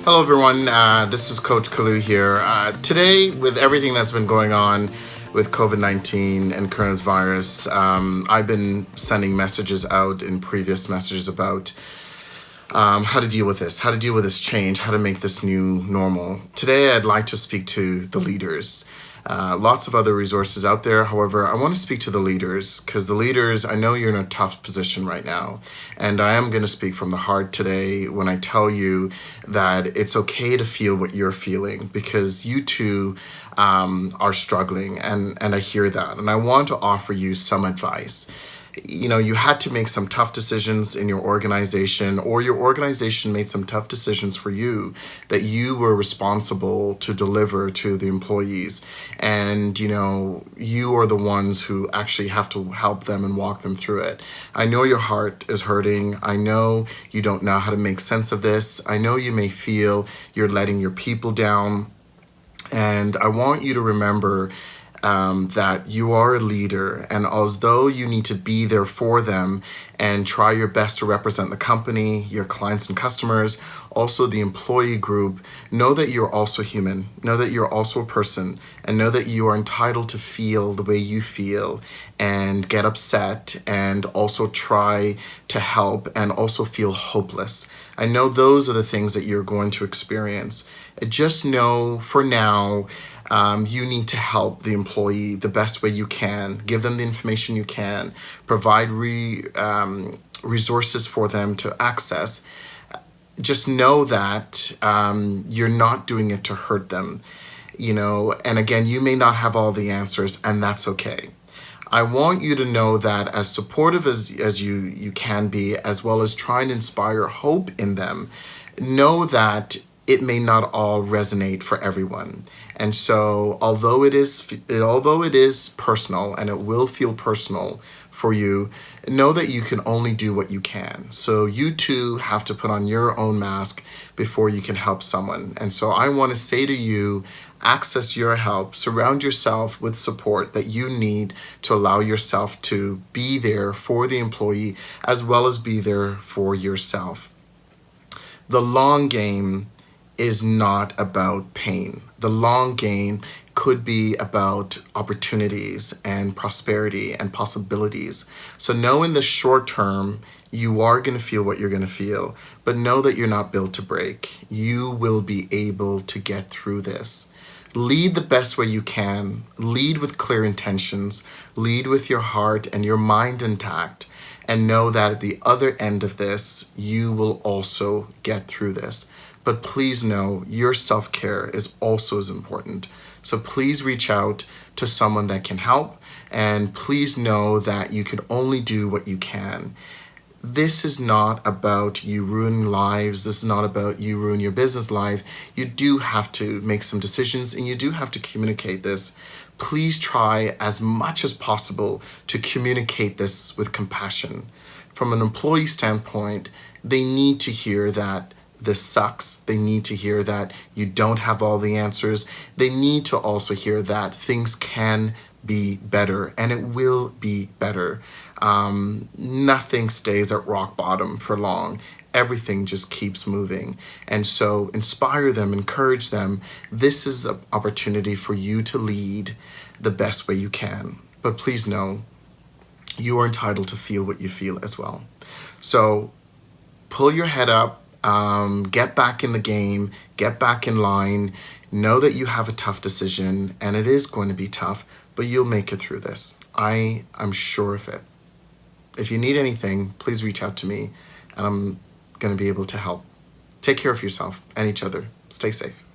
Hello, everyone. This is Coach Kalu here. Today, with everything that's been going on with COVID-19 and coronavirus, I've been sending messages out in previous messages about how to deal with this, how to deal with this change, how to make this new normal. Today, I'd like to speak to the leaders. Lots of other resources out there. However, I want to speak to the leaders because the leaders, I know you're in a tough position right now. And I am going to speak from the heart today when I tell you that it's okay to feel what you're feeling because you too are struggling. And I hear that. And I want to offer you some advice. You know, you had to make some tough decisions in your organization, or your organization made some tough decisions for you that you were responsible to deliver to the employees. And, you know, you are the ones who actually have to help them and walk them through it. I know your heart is hurting. I know you don't know how to make sense of this. I know you may feel you're letting your people down. And I want you to remember that you are a leader, and although you need to be there for them and try your best to represent the company, your clients and customers, also the employee group, know that you're also human, know that you're also a person, and know that you are entitled to feel the way you feel and get upset and also try to help and also feel hopeless. I know those are the things that you're going to experience. Just know for now, you need to help the employee the best way you can. Give them the information you can. Provide resources for them to access. Just know that you're not doing it to hurt them. You know, and again, you may not have all the answers, and that's okay. I want you to know that as supportive as you can be, as well as trying to inspire hope in them, know that it may not all resonate for everyone. And so although it is personal, and it will feel personal for you, know that you can only do what you can. So you too have to put on your own mask before you can help someone. And so I want to say to you, access your help, surround yourself with support that you need to allow yourself to be there for the employee as well as be there for yourself. The long game is not about pain. The long game could be about opportunities and prosperity and possibilities. So know in the short term, you are going to feel what you're going to feel, but know that you're not built to break. You will be able to get through this. Lead the best way you can. Lead with clear intentions. Lead with your heart and your mind intact. And know that at the other end of this, you will also get through this. But please know your self-care is also as important. So please reach out to someone that can help, and please know that you can only do what you can. This is not about you ruining lives. This is not about you ruin your business life. You do have to make some decisions, and you do have to communicate this. Please try as much as possible to communicate this with compassion. From an employee standpoint, they need to hear that this sucks. They need to hear that you don't have all the answers. They need to also hear that things can be better, and it will be better. Nothing stays at rock bottom for long. Everything just keeps moving. And so inspire them, encourage them. This is an opportunity for you to lead the best way you can. But please know, you are entitled to feel what you feel as well. So pull your head up. Get back in the game, get back in line, know that you have a tough decision, and it is going to be tough, but you'll make it through this. I'm sure of it. If you need anything, please reach out to me, and I'm going to be able to help. Take care of yourself and each other. Stay safe.